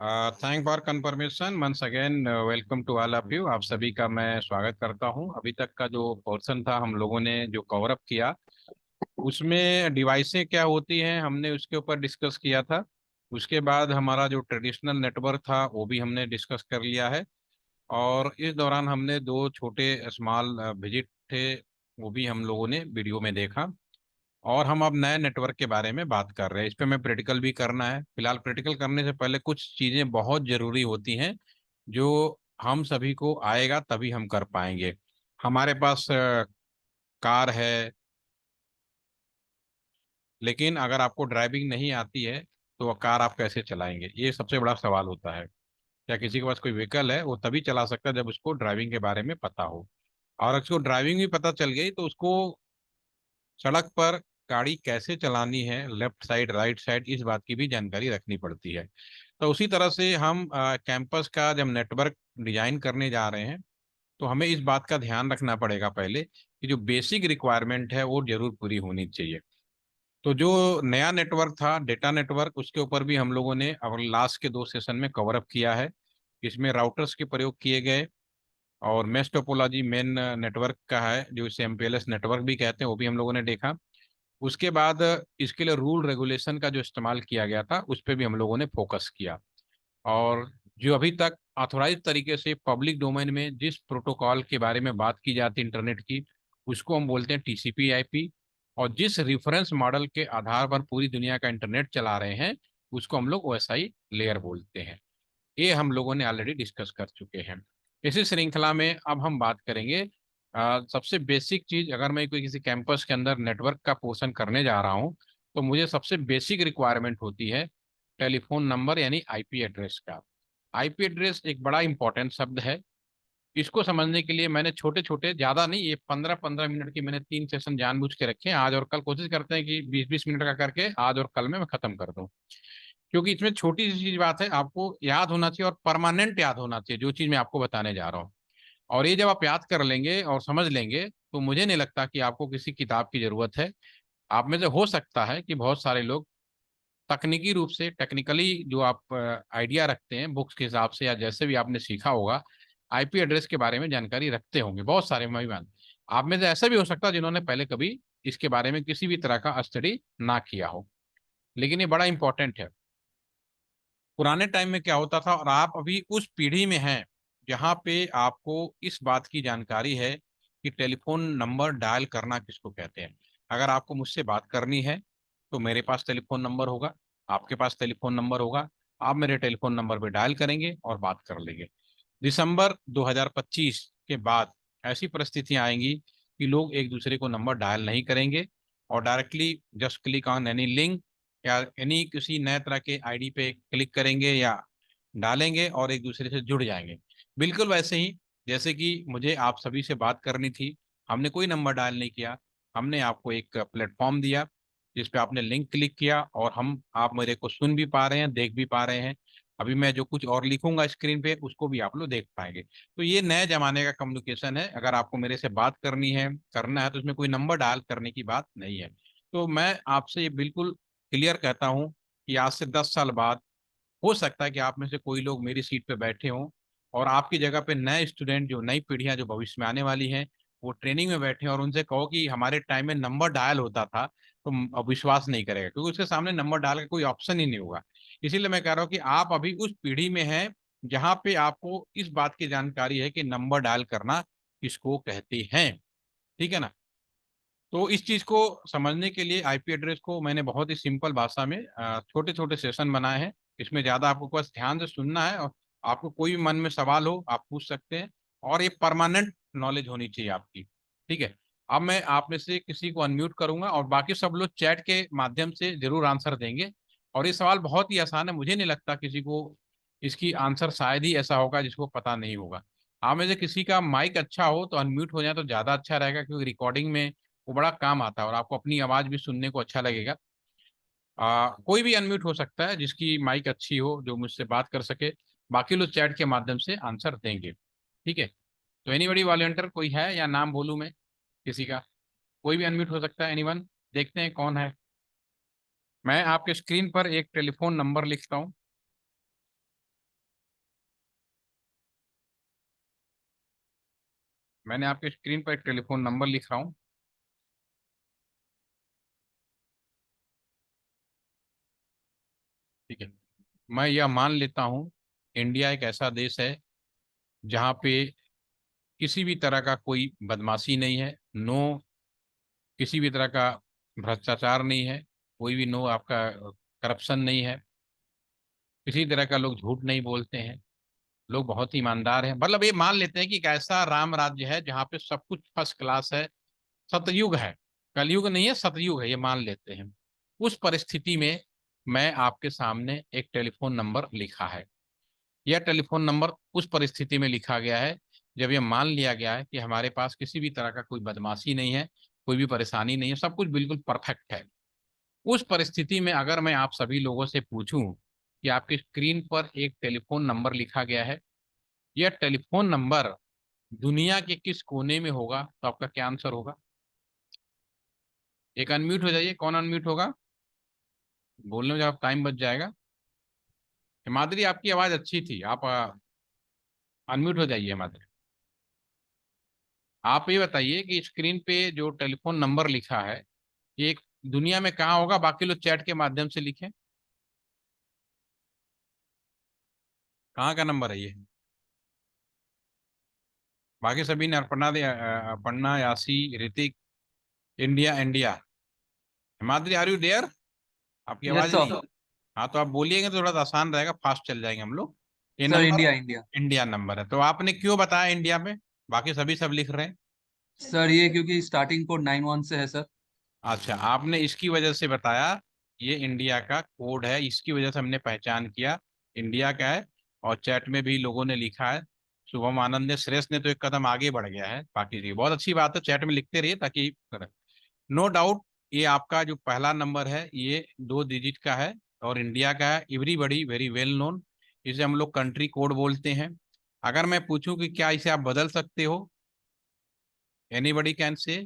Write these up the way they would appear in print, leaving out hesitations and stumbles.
Thank for confirmation once again. Welcome to all of you. आप सभी का मैं स्वागत करता हूं। अभी तक का जो पोर्शन था हम लोगों ने जो कवर अप किया, उसमें डिवाइसें क्या होती हैं हमने उसके ऊपर डिस्कस किया था। उसके बाद हमारा जो ट्रेडिशनल नेटवर्क था वो भी हमने डिस्कस कर लिया है। और इस दौरान हमने दो छोटे स्मॉल विजिट थे, वो भी हम लोगों ने वीडियो में देखा। और हम अब नए नेटवर्क के बारे में बात कर रहे हैं। इस पे मैं प्रैक्टिकल भी करना है। फिलहाल प्रैक्टिकल करने से पहले कुछ चीजें बहुत जरूरी होती हैं जो हम सभी को आएगा तभी हम कर पाएंगे। हमारे पास कार है, लेकिन अगर आपको ड्राइविंग नहीं आती है तो वह कार आप कैसे चलाएंगे, ये सबसे बड़ा सवाल होता है। क्या किसी के पास कोई व्हीकल है वो तभी चला सकता है जब उसको ड्राइविंग के बारे में पता हो। और अगर उसको ड्राइविंग भी पता चल गई तो उसको सड़क पर गाड़ी कैसे चलानी है, लेफ्ट साइड राइट साइड, इस बात की भी जानकारी रखनी पड़ती है। तो उसी तरह से हम कैंपस का जब नेटवर्क डिजाइन करने जा रहे हैं तो हमें इस बात का ध्यान रखना पड़ेगा पहले कि जो बेसिक रिक्वायरमेंट है वो जरूर पूरी होनी चाहिए। तो जो नया नेटवर्क था डेटा नेटवर्क, उसके ऊपर भी हम लोगों ने अब लास्ट के दो सेशन में कवर अप किया है। इसमें राउटर्स के प्रयोग किए गए और मेश टोपोलॉजी मेन नेटवर्क का है जो इसे एमपीएलएस नेटवर्क भी कहते हैं, वो भी हम लोगों ने देखा। उसके बाद इसके लिए रूल रेगुलेशन का जो इस्तेमाल किया गया था उस पर भी हम लोगों ने फोकस किया। और जो अभी तक ऑथोराइज तरीके से पब्लिक डोमेन में जिस प्रोटोकॉल के बारे में बात की जाती है इंटरनेट की, उसको हम बोलते हैं टीसीपी आईपी। और जिस रेफरेंस मॉडल के आधार पर पूरी दुनिया का इंटरनेट चला रहे हैं उसको हम लोग ओएसआई लेयर बोलते हैं। ये हम लोगों ने ऑलरेडी डिस्कस कर चुके हैं। इसी श्रृंखला में अब हम बात करेंगे सबसे बेसिक चीज। अगर मैं कोई किसी कैंपस के अंदर नेटवर्क का पोर्शन करने जा रहा हूँ तो मुझे सबसे बेसिक रिक्वायरमेंट होती है टेलीफोन नंबर यानी आईपी एड्रेस का। आईपी एड्रेस एक बड़ा इंपॉर्टेंट शब्द है। इसको समझने के लिए मैंने छोटे छोटे, ज्यादा नहीं, ये 15-15 मिनट की मैंने 3 सेशन जानबूझ के रखे हैं। आज और कल कोशिश करते हैं कि 20-20 मिनट का करके आज और कल में मैं खत्म कर दूं, क्योंकि इसमें छोटी सी चीज बात है, आपको याद होना चाहिए और परमानेंट याद होना चाहिए जो चीज मैं आपको बताने जा रहा हूँ। और ये जब आप याद कर लेंगे और समझ लेंगे तो मुझे नहीं लगता कि आपको किसी किताब की जरूरत है। आप में से हो सकता है कि बहुत सारे लोग तकनीकी रूप से, टेक्निकली जो आप आइडिया रखते हैं बुक्स के हिसाब से या जैसे भी आपने सीखा होगा, आईपी एड्रेस के बारे में जानकारी रखते होंगे बहुत सारे मेहमान। आप में से ऐसा भी हो सकता है जिन्होंने पहले कभी इसके बारे में किसी भी तरह का स्टडी ना किया हो, लेकिन ये बड़ा इंपॉर्टेंट है। पुराने टाइम में क्या होता था, और आप अभी उस पीढ़ी में हैं जहाँ पे आपको इस बात की जानकारी है कि टेलीफोन नंबर डायल करना किसको कहते हैं। अगर आपको मुझसे बात करनी है तो मेरे पास टेलीफोन नंबर होगा, आपके पास टेलीफोन नंबर होगा। आप मेरे टेलीफोन नंबर पे डायल करेंगे और बात कर लेंगे। दिसंबर 2025 के बाद ऐसी परिस्थितियां आएंगी कि लोग एक दूसरे को नंबर डायल नहीं करेंगे और directly just click on any link या एनी किसी नए तरह के आईडी पे क्लिक करेंगे या डालेंगे और एक दूसरे से जुड़ जाएंगे। बिल्कुल वैसे ही जैसे कि मुझे आप सभी से बात करनी थी, हमने कोई नंबर डायल नहीं किया, हमने आपको एक प्लेटफॉर्म दिया जिस पे आपने लिंक क्लिक किया और हम आप मेरे को सुन भी पा रहे हैं, देख भी पा रहे हैं। अभी मैं जो कुछ और लिखूंगा स्क्रीन पे उसको भी आप लोग देख पाएंगे। तो ये नए जमाने का कम्युनिकेशन है। अगर आपको मेरे से बात करनी है, करना है, तो इसमें कोई नंबर डायल करने की बात नहीं है। तो मैं आपसे ये बिल्कुल क्लियर कहता हूँ कि आज से 10 साल बाद हो सकता है कि आप में से कोई लोग मेरी सीट पे बैठे हों और आपकी जगह पे नए स्टूडेंट, जो नई पीढ़ियां जो भविष्य में आने वाली हैं, वो ट्रेनिंग में बैठे हैं और उनसे कहो कि हमारे टाइम में नंबर डायल होता था, तो अब विश्वास नहीं करेगा क्योंकि उसके सामने नंबर डायल का कोई ऑप्शन ही नहीं होगा। इसीलिए मैं कह रहा हूँ कि आप अभी उस पीढ़ी में हैं जहाँ पे आपको इस बात की जानकारी है कि नंबर डायल करना किसको कहते हैं। ठीक है ना। तो इस चीज को समझने के लिए आईपी एड्रेस को मैंने बहुत ही सिंपल भाषा में छोटे छोटे सेशन बनाए हैं। इसमें ज्यादा आपको बस ध्यान से सुनना है और आपको कोई भी मन में सवाल हो आप पूछ सकते हैं। और ये परमानेंट नॉलेज होनी चाहिए आपकी। ठीक है। अब मैं आप में से किसी को अनम्यूट करूंगा और बाकी सब लोग चैट के माध्यम से जरूर आंसर देंगे। और ये सवाल बहुत ही आसान है, मुझे नहीं लगता किसी को इसकी आंसर शायद ही ऐसा होगा जिसको पता नहीं होगा। आप में से किसी का माइक अच्छा हो तो अनम्यूट हो जाए तो ज्यादा अच्छा रहेगा, क्योंकि रिकॉर्डिंग में वो बड़ा काम आता है और आपको अपनी आवाज भी सुनने को अच्छा लगेगा। कोई भी अनम्यूट हो सकता है जिसकी माइक अच्छी हो, जो मुझसे बात कर सके। बाकी लोग चैट के माध्यम से आंसर देंगे। ठीक है। तो एनीबडी वॉलंटियर कोई है या नाम बोलूं मैं किसी का? कोई भी अनम्यूट हो सकता है, एनीवन। देखते हैं कौन है। मैं आपके स्क्रीन पर एक टेलीफोन नंबर लिखता हूँ। मैंने आपके स्क्रीन पर एक टेलीफोन नंबर लिख रहा हूँ। ठीक है। मैं यह मान लेता हूँ, इंडिया एक ऐसा देश है जहाँ पे किसी भी तरह का कोई बदमाशी नहीं है, नो, किसी भी तरह का भ्रष्टाचार नहीं है, कोई भी नो आपका करप्शन नहीं है, किसी तरह का लोग झूठ नहीं बोलते हैं, लोग बहुत ही ईमानदार हैं। मतलब ये मान लेते हैं कि एक ऐसा राम राज्य है जहाँ पे सब कुछ फर्स्ट क्लास है, सतयुग है, कलयुग नहीं है, सतयुग है, ये मान लेते हैं। उस परिस्थिति में मैं आपके सामने एक टेलीफोन नंबर लिखा है। यह टेलीफोन नंबर उस परिस्थिति में लिखा गया है जब यह मान लिया गया है कि हमारे पास किसी भी तरह का कोई बदमाशी नहीं है, कोई भी परेशानी नहीं है, सब कुछ बिल्कुल परफेक्ट है। उस परिस्थिति में अगर मैं आप सभी लोगों से पूछूं कि आपकी स्क्रीन पर एक टेलीफोन नंबर लिखा गया है, यह टेलीफोन नंबर दुनिया के किस कोने में होगा, तो आपका क्या आंसर होगा? एक अनम्यूट हो जाइए, कौन अनम्यूट होगा? बोलने में जब टाइम बच जाएगा। हिमाद्री, आपकी आवाज अच्छी थी, आप अनम्यूट हो जाइए हिमाद्री। आप ये बताइए कि स्क्रीन पे जो टेलीफोन नंबर लिखा है, ये एक दुनिया में कहाँ होगा? बाकी लोग चैट के माध्यम से लिखें। कहाँ का नंबर है ये? बाकी सभी ने अर्पणा दे, Aparna, Yasi, Hrithik, India, India. Himadri, are you there? आपकी यस आवाज सर। नहीं। हाँ, तो आप बोलिएगा तो थोड़ा सा आसान रहेगा, फास्ट चल जाएंगे हम लोग। ये sir number India India. India number है, तो आपने क्यों बताया इंडिया में? बाकी सभी सब लिख रहे हैं। सर ये क्योंकि स्टार्टिंग कोड 91 से है सर। अच्छा, आपने इसकी वजह से बताया, ये इंडिया का कोड है, इसकी वजह से हमने पहचान किया इंडिया का है। और चैट में भी लोगों ने लिखा है, शुभम आनंद ने, श्रेयस ने तो एक कदम आगे बढ़ गया है। बाकी जी बहुत अच्छी बात है, चैट में लिखते रहिए ताकि, नो डाउट, ये आपका जो पहला नंबर है ये 2 डिजिट का है और इंडिया का है, एवरीबडी वेरी वेल नोन। इसे हम लोग कंट्री कोड बोलते हैं। अगर मैं पूछूं कि क्या इसे आप बदल सकते हो, एनीबडी कैन से।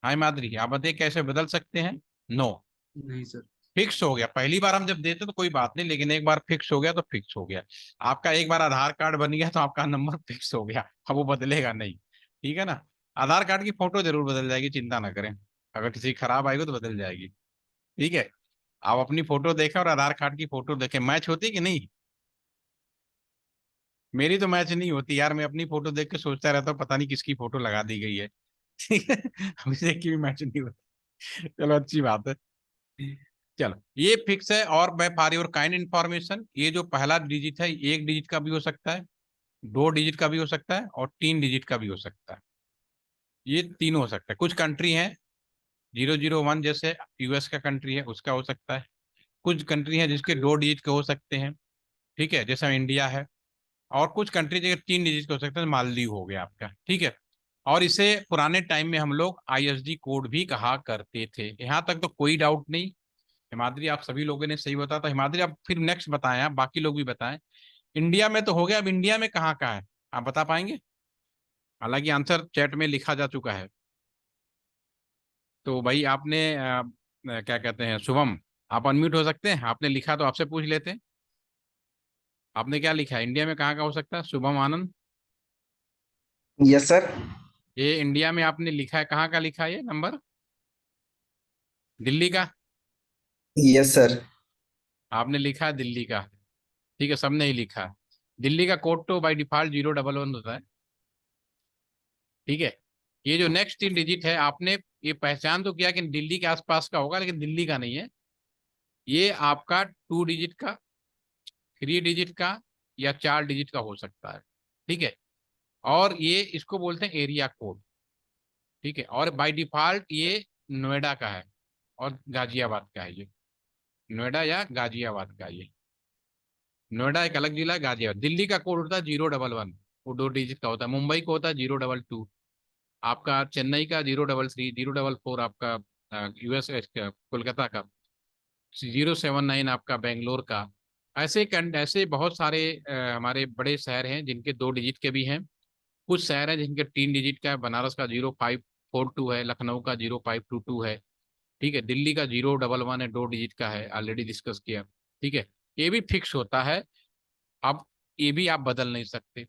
हाय माधुरी, आप बताइए कैसे बदल सकते हैं? नो, नहीं सर। फिक्स हो गया। पहली बार हम जब देते तो कोई बात नहीं, लेकिन एक बार फिक्स हो गया तो फिक्स हो गया। आपका एक बार आधार कार्ड बन गया तो आपका नंबर फिक्स हो गया, अब वो बदलेगा नहीं। ठीक है ना? आधार कार्ड की फोटो जरूर बदल जाएगी, चिंता ना करें। अगर किसी की खराब आएगी तो बदल जाएगी। ठीक है। आप अपनी फोटो देखें और आधार कार्ड की फोटो देखें, मैच होती है कि नहीं? मेरी तो मैच नहीं होती यार, मैं अपनी फोटो देख के सोचता रहता हूँ पता नहीं किसकी फोटो लगा दी गई है। ठीक है। अभी देख की भी मैच नहीं होती। चलो, अच्छी बात है। चलो, ये फिक्स है। और मैं फॉर योर काइंड इंफॉर्मेशन, ये जो पहला डिजिट है, 1 डिजिट का भी हो सकता है, 2 डिजिट का भी हो सकता है और 3 डिजिट का भी हो सकता है। ये तीनों हो सकता है। कुछ कंट्री हैं 001, जैसे यूएस का कंट्री है उसका हो सकता है। कुछ कंट्री है जिसके 2 डिजिट के हो सकते हैं, ठीक है, जैसा इंडिया है। और कुछ कंट्री जगह 3 डिजिट के हो सकते हैं, मालदीव हो गया आपका। ठीक है। और इसे पुराने टाइम में हम लोग आईएसडी कोड भी कहा करते थे। यहाँ तक तो कोई डाउट नहीं। हिमाद्री, आप सभी लोगों ने सही बताया, तो हिमाद्री आप फिर नेक्स्ट बताएं, आप बाकी लोग भी बताएं। इंडिया में तो हो गया, अब इंडिया में कहाँ का है, आप बता पाएंगे? हालांकि आंसर चैट में लिखा जा चुका है। तो भाई आपने क्या कहते हैं, शुभम, आप अनम्यूट हो सकते हैं, आपने लिखा तो आपसे पूछ लेते हैं। आपने क्या लिखा है, इंडिया में कहाँ का हो सकता है, शुभम आनंद? Yes sir. ये इंडिया में आपने लिखा है, कहाँ का लिखा है ये नंबर? दिल्ली का? Yes sir. आपने लिखा है दिल्ली का। ठीक है, सबने ही लिखा है। दिल्ली का कोड तो बाय डिफॉल्ट 011 होता है। ठीक है। ये जो नेक्स्ट 3 डिजिट है, आपने ये पहचान तो किया कि दिल्ली के आसपास का होगा, लेकिन दिल्ली का नहीं है। ये आपका 2 डिजिट का, 3 डिजिट का या 4 डिजिट का हो सकता है। ठीक है। और ये इसको बोलते हैं एरिया कोड। ठीक है। और बाय डिफॉल्ट ये नोएडा का है और गाजियाबाद का है ये। नोएडा या गाजियाबाद का ये। नोएडा एक अलग जिला है, गाजियाबाद। दिल्ली का कोड होता है 011, वो 2 डिजिट का होता है। मुंबई को होता है 022। आपका चेन्नई का 033, 044 आपका यूएस कोलकाता का, 079 आपका बेंगलोर का। ऐसे बहुत सारे हमारे बड़े शहर हैं जिनके 2 डिजिट के भी हैं। कुछ शहर हैं जिनके 3 डिजिट का है, बनारस का 0542 है, लखनऊ का 0522 है। ठीक है। दिल्ली का 011 है, 2 डिजिट का है, ऑलरेडी डिस्कस किया। ठीक है। ये भी फिक्स होता है। अब ये भी आप बदल नहीं सकते।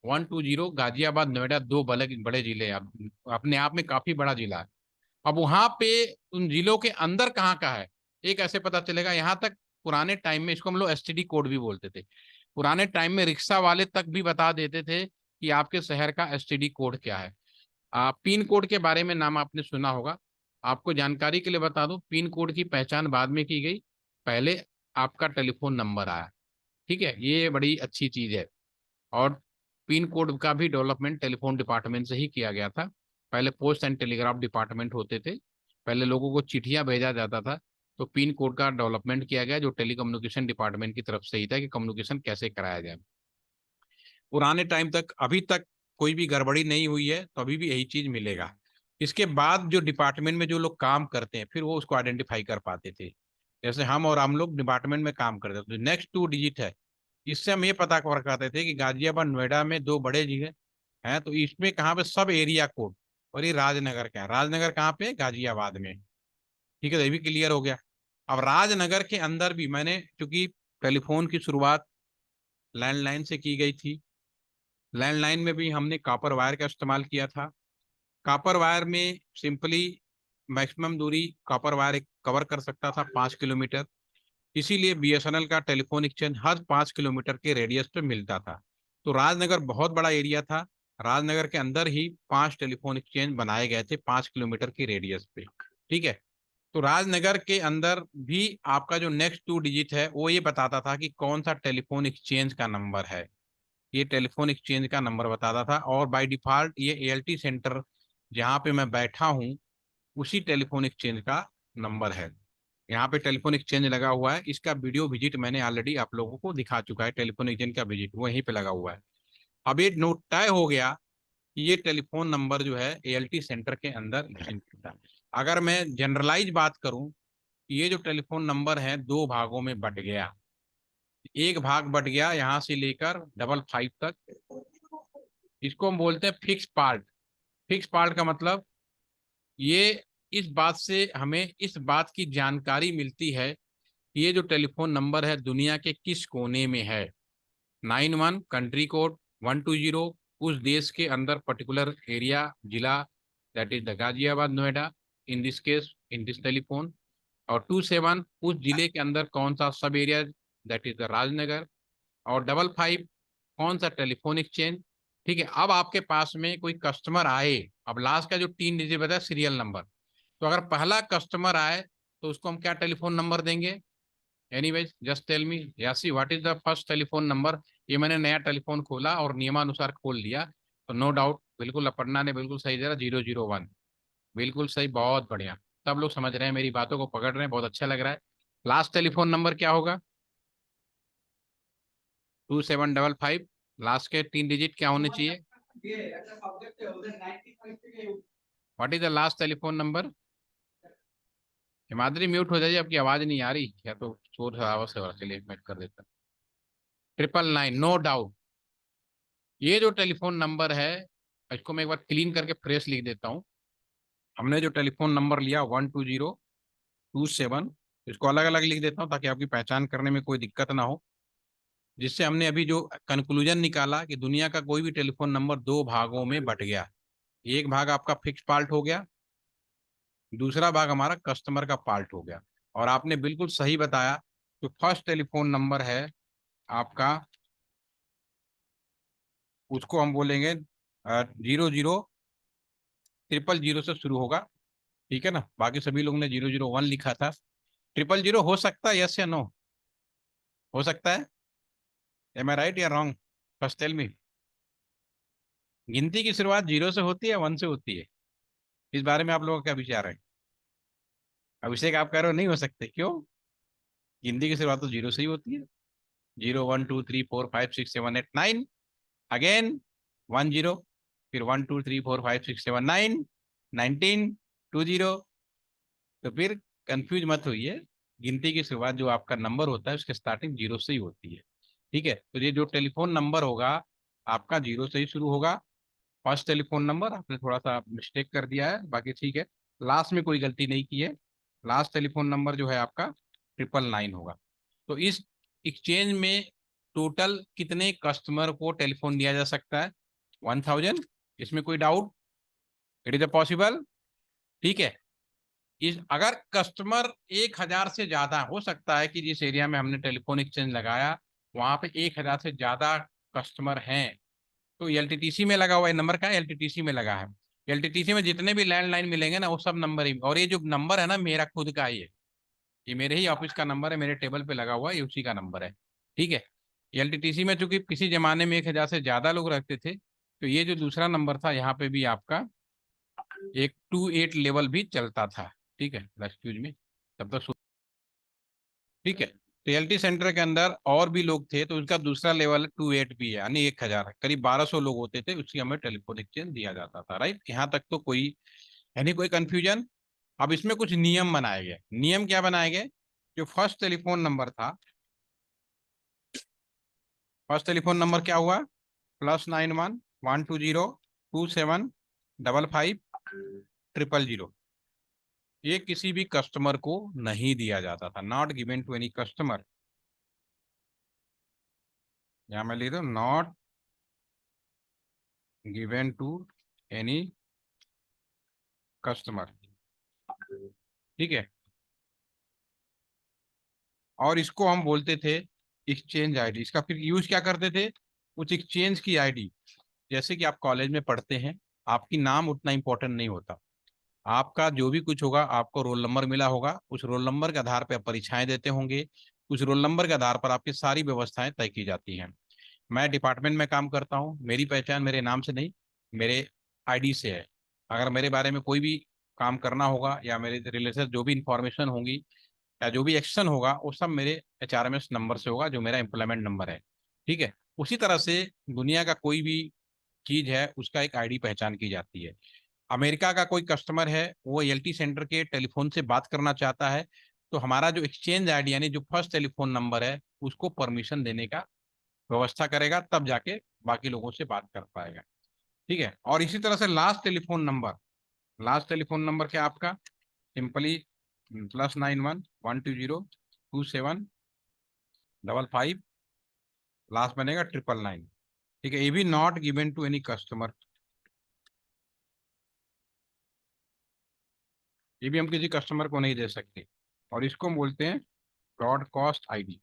120 गाजियाबाद नोएडा, दो बड़े बड़े जिले हैं, अपने आप में काफी बड़ा जिला है। अब वहां पे उन जिलों के अंदर कहाँ का है एक ऐसे पता चलेगा। यहाँ तक पुराने टाइम में इसको हम लोग एसटीडी कोड भी बोलते थे। पुराने टाइम में रिक्शा वाले तक भी बता देते थे कि आपके शहर का एसटीडी कोड क्या है। पिन कोड के बारे में नाम आपने सुना होगा। आपको जानकारी के लिए बता दूं, पिन कोड की पहचान बाद में की गई, पहले आपका टेलीफोन नंबर आया। ठीक है, ये बड़ी अच्छी चीज है। और पिन कोड का भी डेवलपमेंट टेलीफोन डिपार्टमेंट से ही किया गया था। पहले पोस्ट एंड टेलीग्राफ डिपार्टमेंट होते थे, पहले लोगों को चिट्ठियां भेजा जाता था। तो पिन कोड का डेवलपमेंट किया गया, जो टेलीकम्युनिकेशन डिपार्टमेंट की तरफ से ही था कि कम्युनिकेशन कैसे कराया जाए। पुराने टाइम तक अभी तक कोई भी गड़बड़ी नहीं हुई है, तो अभी भी यही चीज मिलेगा। इसके बाद जो डिपार्टमेंट में जो लोग काम करते हैं, फिर वो उसको आइडेंटिफाई कर पाते थे। जैसे हम लोग डिपार्टमेंट में काम करते थे, नेक्स्ट 2 डिजिट है, इससे हम ये पता कर पाते थे कि गाजियाबाद नोएडा में दो बड़े जिले हैं, तो इसमें कहाँ पे सब एरिया कोड। और ये राजनगर का है, राजनगर कहाँ पे? गाजियाबाद में। ठीक है, तो ये भी क्लियर हो गया। अब राजनगर के अंदर भी मैंने, चूंकि टेलीफोन की शुरुआत लैंडलाइन से की गई थी, लैंडलाइन में भी हमने कॉपर वायर का इस्तेमाल किया था। कॉपर वायर में सिंपली मैक्सिमम दूरी कॉपर वायर एक कवर कर सकता था, 5 किलोमीटर। इसीलिए बीएसएनएल का टेलीफोन एक्सचेंज हर 5 किलोमीटर के रेडियस पे मिलता था। तो राजनगर बहुत बड़ा एरिया था, राजनगर के अंदर ही 5 टेलीफोन एक्सचेंज बनाए गए थे 5 किलोमीटर की रेडियस पे। ठीक है, तो राजनगर के अंदर भी आपका जो नेक्स्ट 2 डिजिट है वो ये बताता था कि कौन सा टेलीफोन एक्सचेंज का नंबर है। ये टेलीफोन एक्सचेंज का नंबर बताता था, और बाय डिफॉल्ट ये एएलटी सेंटर जहाँ पे मैं बैठा हूँ उसी टेलीफोन एक्सचेंज का नंबर है। यहाँ पे टेलीफोन एक्सचेंज लगा हुआ है, इसका वीडियो विजिट मैंने ऑलरेडी आप लोगों को दिखा चुका है। टेलीफोन एक्सचेंज का विजिट वहीं पे लगा हुआ है। अब ये नोट तय हो गया कि ये टेलीफोन नंबर जो है एएलटी सेंटर के अंदर नहीं मिलता। अगर मैं जनरलाइज बात करूं, ये जो टेलीफोन नंबर है दो भागों में बट गया। एक भाग बट गया यहाँ से लेकर 55 तक, इसको हम बोलते हैं फिक्स पार्ट। फिक्स पार्ट का मतलब ये, इस बात से हमें इस बात की जानकारी मिलती है कि ये जो टेलीफोन नंबर है दुनिया के किस कोने में है। 91 कंट्री कोड, 120 उस देश के अंदर पर्टिकुलर एरिया जिला, that is the Ghaziabad Noida in this case in this telephone. और 27 उस जिले के अंदर कौन सा सब area, that is the Rajnagar. और 55 कौन सा टेलीफोन एक्सचेंज। ठीक है, अब आपके पास में कोई कस्टमर आए, अब लास्ट का जो 3 डिजिट बताया सीरियल नंबर, तो अगर पहला कस्टमर आए तो उसको हम क्या टेलीफोन नंबर देंगे? Anyways just tell me Yasi, what is the first telephone number? ये मैंने नया टेलीफोन खोला और नियमानुसार खोल लिया, तो नो डाउट बिल्कुल अपर्णा ने बिल्कुल सही दिया, 001। बिल्कुल सही, बहुत बढ़िया। सब लोग समझ रहे हैं, मेरी बातों को पकड़ रहे हैं, बहुत अच्छा लग रहा है। लास्ट टेलीफोन नंबर क्या होगा? 2755। लास्ट के 3 डिजिट क्या होने चाहिए? What is the last telephone number? Himadri mute हो जाइए, आपकी आवाज नहीं आ रही, या तो शोर शराबा से हो रहा, चलिए मैं कर देता। 999, नो डाउट। ये जो टेलीफोन नंबर है, इसको मैं एक बार क्लीन करके फ्रेश लिख देता हूँ। हमने जो टेलीफोन नंबर लिया 12027, इसको अलग अलग लिख देता हूँ ताकि आपकी पहचान करने में कोई दिक्कत ना हो। जिससे हमने अभी जो कंक्लूजन निकाला कि दुनिया का कोई भी टेलीफोन नंबर दो भागों में बट गया। एक भाग आपका फिक्स पार्ट हो गया, दूसरा भाग हमारा कस्टमर का पार्ट हो गया। और आपने बिल्कुल सही बताया, जो फर्स्ट टेलीफोन नंबर है आपका, उसको हम बोलेंगे 0000 से शुरू होगा। ठीक है ना, बाकी सभी लोग ने 001 लिखा था। 000 हो सकता है, यस या नो? हो सकता है? एम आई राइट या रॉन्ग? First tell me. गिनती की शुरुआत 0 से होती है, 1 से होती है? इस बारे में आप लोगों का क्या विचार है? अभिषेक आप कह रहे हो नहीं हो सकते, क्यों? गिनती की शुरुआत तो 0 से ही होती है। 0 1 2 3 4 5 6 7 8 9, अगेन 10, फिर 1 2 3 4 5 6 7 9, 19, 20। तो फिर कंफ्यूज मत होइए, गिनती की शुरुआत जो आपका नंबर होता है उसकी स्टार्टिंग 0 से ही होती है। ठीक है, तो ये जो टेलीफोन नंबर होगा आपका 0 से ही शुरू होगा। फर्स्ट टेलीफोन नंबर आपने थोड़ा सा मिस्टेक कर दिया है, बाकी ठीक है। लास्ट में कोई गलती नहीं की है। लास्ट टेलीफोन नंबर जो है आपका 999 होगा। तो इस एक्सचेंज में टोटल कितने कस्टमर को टेलीफोन दिया जा सकता है? 1000। इसमें कोई डाउट? It is possible. ठीक है। इस अगर कस्टमर 1000 से ज्यादा, हो सकता है कि जिस एरिया में हमने टेलीफोन एक्सचेंज लगाया वहां पे 1000 से ज्यादा कस्टमर हैं, तो एलटीटीसी में लगा हुआ है नंबर का, एलटीटीसी में लगा है। एलटीटीसी में जितने भी लैंडलाइन मिलेंगे ना वो सब नंबर ही, और ये जो नंबर है ना मेरा खुद का ही है, ये मेरे ही ऑफिस का नंबर है, मेरे टेबल पे लगा हुआ है, ये उसी का नंबर है। ठीक है। एलटीटीसी में चूंकि किसी जमाने में 1000 से ज्यादा लोग रखते थे, तो ये जो दूसरा नंबर था यहाँ पे भी आपका एक 28 लेवल भी चलता था। ठीक है, एक्सक्यूज में तब तक ठीक है। तो एलटी सेंटर के अंदर और भी लोग थे, तो उसका दूसरा लेवल 28 भी है, यानी 1000, करीब 1200 लोग होते थे, उसकी हमें टेलीफोन एक्सचेंज दिया जाता था। राइट, यहाँ तक तो कोई यानी कोई कंफ्यूजन? अब इसमें कुछ नियम बनाए गए। नियम क्या बनाए गए? जो फर्स्ट टेलीफोन नंबर था, फर्स्ट टेलीफोन नंबर क्या हुआ? +91 120 2755 ये किसी भी कस्टमर को नहीं दिया जाता था, not given to any customer. यहां मैं लिख दूं, not given to any customer. ठीक है। और इसको हम बोलते थे एक्सचेंज आईडी। इसका फिर यूज क्या करते थे? कुछ एक्सचेंज की आईडी, जैसे कि आप कॉलेज में पढ़ते हैं, आपकी नाम उतना इंपॉर्टेंट नहीं होता, आपका जो भी कुछ होगा, आपको रोल नंबर मिला होगा, उस रोल नंबर के आधार पर आप परीक्षाएं देते होंगे, उस रोल नंबर के आधार पर आपकी सारी व्यवस्थाएं तय की जाती हैं। मैं डिपार्टमेंट में काम करता हूँ, मेरी पहचान मेरे नाम से नहीं, मेरे आईडी से है। अगर मेरे बारे में कोई भी काम करना होगा या मेरे रिलेटेड जो भी इंफॉर्मेशन होगी या जो भी एक्शन होगा, वो सब मेरे HRMS नंबर से होगा, जो मेरा एम्प्लॉयमेंट नंबर है। ठीक है। उसी तरह से दुनिया का कोई भी चीज है उसका एक आईडी पहचान की जाती है। अमेरिका का कोई कस्टमर है, वो एलटी सेंटर के टेलीफोन से बात करना चाहता है, तो हमारा जो एक्सचेंज आईडी यानी जो फर्स्ट टेलीफोन नंबर है उसको परमिशन देने का व्यवस्था करेगा, तब जाके बाकी लोगों से बात कर पाएगा। ठीक है। और इसी तरह से लास्ट टेलीफोन नंबर क्या आपका? सिंपली +91 120 2755, लास्ट बनेगा 999। ठीक है, ये भी not given to any customer, ये भी हम किसी कस्टमर को नहीं दे सकते। और इसको हम बोलते हैं ब्रॉडकास्ट आईडी।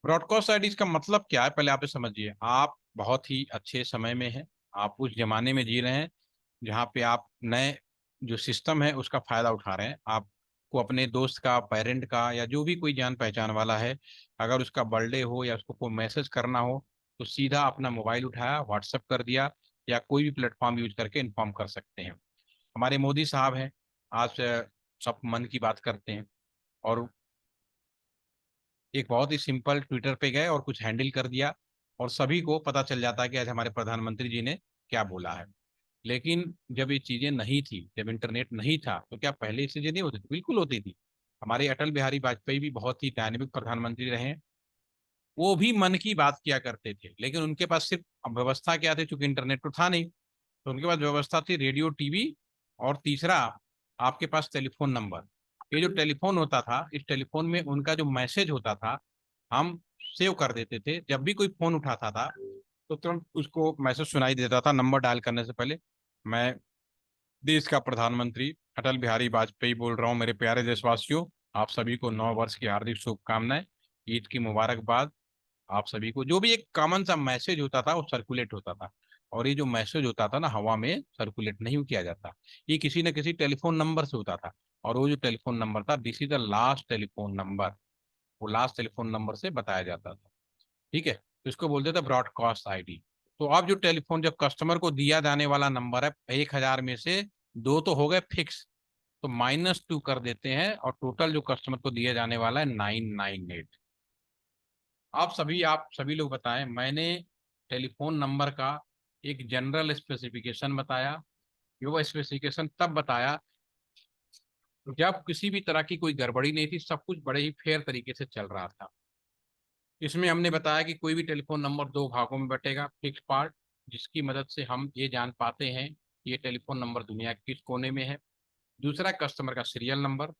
ब्रॉडकास्ट आईडी का मतलब क्या है, पहले आप ये समझिए। आप बहुत ही अच्छे समय में हैं, आप उस जमाने में जी रहे हैं जहाँ पे आप नए जो सिस्टम है उसका फायदा उठा रहे हैं। आपको अपने दोस्त का, पेरेंट का, या जो भी कोई जान पहचान वाला है, अगर उसका बर्थडे हो या उसको कोई मैसेज करना हो, तो सीधा अपना मोबाइल उठाया, व्हाट्सएप कर दिया, या कोई भी प्लेटफॉर्म यूज करके इन्फॉर्म कर सकते हैं। हमारे मोदी साहब हैं, आज सब मन की बात करते हैं, और एक बहुत ही सिंपल ट्विटर पे गए और कुछ हैंडल कर दिया, और सभी को पता चल जाता है कि आज हमारे प्रधानमंत्री जी ने क्या बोला है। लेकिन जब ये चीजें नहीं थी, जब इंटरनेट नहीं था, तो क्या पहले ये चीजें नहीं होती थी? बिल्कुल होती थी। हमारे अटल बिहारी वाजपेयी भी बहुत ही डायनेमिक प्रधानमंत्री रहे हैं, वो भी मन की बात किया करते थे, लेकिन उनके पास सिर्फ व्यवस्था क्या थी, चूंकि इंटरनेट तो था नहीं, तो उनके पास व्यवस्था थी रेडियो, टीवी, और तीसरा आपके पास टेलीफोन नंबर। ये जो टेलीफोन होता था, इस टेलीफोन में उनका जो मैसेज होता था हम सेव कर देते थे। जब भी कोई फोन उठाता था तो तुरंत उसको मैसेज सुनाई देता था नंबर डायल करने से पहले। मैं देश का प्रधानमंत्री अटल बिहारी वाजपेयी बोल रहा हूँ, मेरे प्यारे देशवासियों, आप सभी को 9 वर्ष की हार्दिक शुभकामनाएं, ईद की मुबारकबाद। आप सभी को जो भी एक कॉमन सा मैसेज होता था वो सर्कुलेट होता था, और ये जो मैसेज होता था ना, हवा में सर्कुलेट नहीं किया जाता, ये किसी न किसी टेलीफोन नंबर से होता था। और वो जो टेलीफोन नंबर था, this is the last telephone number, वो लास्ट टेलीफोन नंबर से बताया जाता था। ठीक है, तो इसको बोलते थे ब्रॉडकास्ट आईडी। तो अब जो टेलीफोन जब कस्टमर को दिया जाने वाला नंबर है, 1000 में से दो तो हो गए फिक्स, तो -2 कर देते हैं, और टोटल जो कस्टमर को दिया जाने वाला है 998। आप सभी लोग बताएं, मैंने टेलीफोन नंबर का एक जनरल स्पेसिफिकेशन बताया, कि वो स्पेसिफिकेशन तब बताया जब किसी भी तरह की कोई गड़बड़ी नहीं थी, सब कुछ बड़े ही फेयर तरीके से चल रहा था। इसमें हमने बताया कि कोई भी टेलीफोन नंबर दो भागों में बटेगा, फिक्स पार्ट, जिसकी मदद से हम ये जान पाते हैं कि ये टेलीफोन नंबर दुनिया के किस कोने में है। दूसरा, कस्टमर का सीरियल नंबर।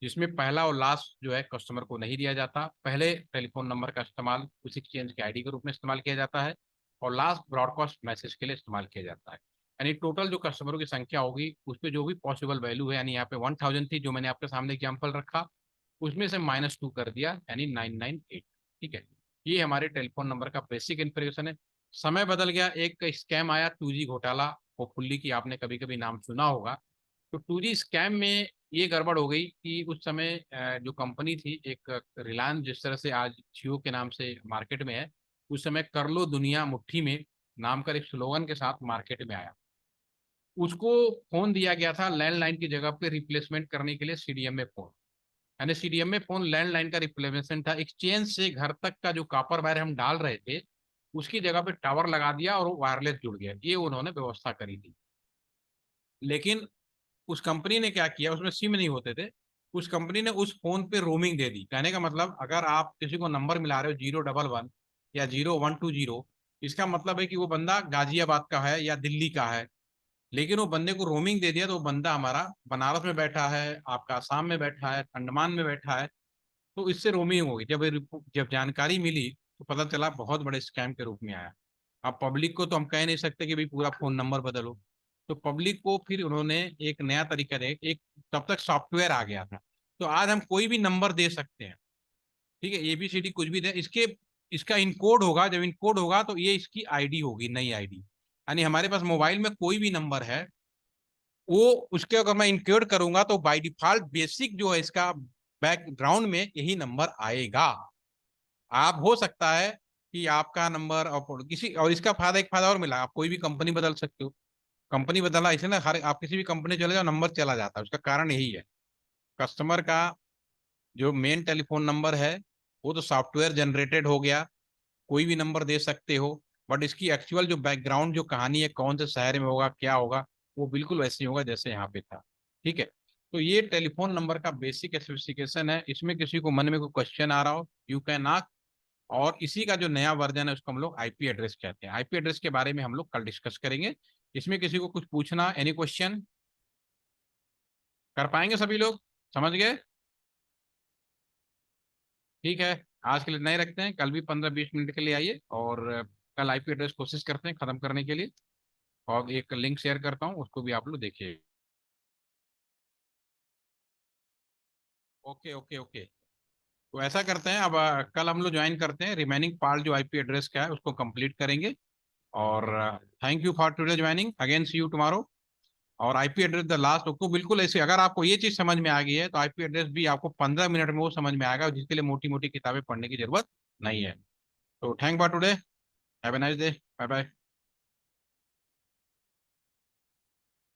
जिसमें पहला और लास्ट जो है कस्टमर को नहीं दिया जाता। पहले टेलीफोन नंबर का इस्तेमाल उस एक्सचेंज के आईडी के रूप में इस्तेमाल किया जाता है और लास्ट ब्रॉडकास्ट मैसेज के लिए इस्तेमाल किया जाता है। यानी टोटल जो कस्टमरों की संख्या होगी उस पर जो भी पॉसिबल वैल्यू है, यानी यहाँ पे 1000 थी जो मैंने आपके सामने एग्जाम्पल रखा, उसमें से -2 कर दिया यानी 998। ठीक है, ये हमारे टेलीफोन नंबर का बेसिक इन्फॉर्मेशन है। समय बदल गया, एक स्कैम आया 2G घोटाला, होपफुली कि आपने कभी कभी नाम सुना होगा। तो 2G स्कैम में ये गड़बड़ हो गई कि उस समय जो कंपनी थी एक रिलायंस, जिस तरह से आज जियो के नाम से मार्केट में है, उस समय कर लो दुनिया मुट्ठी में नाम का एक स्लोगन के साथ मार्केट में आया। उसको फोन दिया गया था लैंडलाइन की जगह पे रिप्लेसमेंट करने के लिए CDMA फोन। यानी CDMA फोन लैंडलाइन का रिप्लेसमेंट था। एक्सचेंज से घर तक का जो कॉपर वायर हम डाल रहे थे उसकी जगह पे टावर लगा दिया और वो वायरलेस जुड़ गया, ये उन्होंने व्यवस्था करी थी। लेकिन उस कंपनी ने क्या किया, उसमें सिम नहीं होते थे, उस कंपनी ने उस फोन पे रोमिंग दे दी। कहने का मतलब अगर आप किसी को नंबर मिला रहे हो 011 या 0120, इसका मतलब है कि वो बंदा गाजियाबाद का है या दिल्ली का है। लेकिन वो बंदे को रोमिंग दे दिया तो वो बंदा हमारा बनारस में बैठा है, आपका आसाम में बैठा है, अंडमान में बैठा है। तो इससे रोमिंग होगी। जब जानकारी मिली तो पता चला बहुत बड़े स्कैम के रूप में आया। अब पब्लिक को तो हम कह नहीं सकते कि भाई पूरा फोन नंबर बदलो, तो पब्लिक को फिर उन्होंने एक नया तरीका दे एक, तब तक सॉफ्टवेयर आ गया था। तो आज हम कोई भी नंबर दे सकते हैं, ठीक है, ABCD कुछ भी दे, इसके इसका इनकोड होगा। जब इनकोड होगा तो ये इसकी आईडी होगी, नई आईडी। यानी हमारे पास मोबाइल में कोई भी नंबर है, वो उसके अगर मैं इनकोड करूंगा तो बाय डिफॉल्ट बेसिक जो है इसका बैकग्राउंड में यही नंबर आएगा। आप हो सकता है कि आपका नंबर और किसी और, इसका फायदा एक फायदा और मिला, आप कोई भी कंपनी बदल सकते हो। कंपनी बदला इसलिए ना, हर आप किसी भी कंपनी चले जाओ नंबर चला जाता है, उसका कारण यही है। कस्टमर का जो मेन टेलीफोन नंबर है वो तो सॉफ्टवेयर जनरेटेड हो गया, कोई भी नंबर दे सकते हो, बट इसकी एक्चुअल जो बैकग्राउंड जो कहानी है कौन से शहर में होगा क्या होगा, वो बिल्कुल वैसे ही होगा जैसे यहाँ पे था। ठीक है, तो ये टेलीफोन नंबर का बेसिक स्पेसिफिकेशन है। इसमें किसी को मन में कोई क्वेश्चन आ रहा हो यू कैन आस्क। और इसी का जो नया वर्जन है उसको हम लोग IP एड्रेस कहते हैं। IP एड्रेस के बारे में हम लोग कल डिस्कस करेंगे। इसमें किसी को कुछ पूछना, एनी क्वेश्चन? कर पाएंगे सभी लोग? समझ गए? ठीक है, आज के लिए नहीं रखते हैं, कल भी 15-20 मिनट के लिए आइए और कल IP एड्रेस कोशिश करते हैं खत्म करने के लिए। और एक लिंक शेयर करता हूँ, उसको भी आप लोग देखिए। ओके ओके ओके, तो ऐसा करते हैं अब, कल हम लोग ज्वाइन करते हैं, रिमेनिंग पार्ट जो IP एड्रेस का है उसको कंप्लीट करेंगे। और thank you for today joining, again see you tomorrow. और IP एड्रेस द लास्ट को बिल्कुल ऐसे, अगर आपको ये चीज समझ में आ गई है तो IP एड्रेस भी आपको 15 मिनट में वो समझ में आएगा, जिसके लिए मोटी मोटी किताबें पढ़ने की जरूरत नहीं है। तो thank for today, have a nice day, bye bye.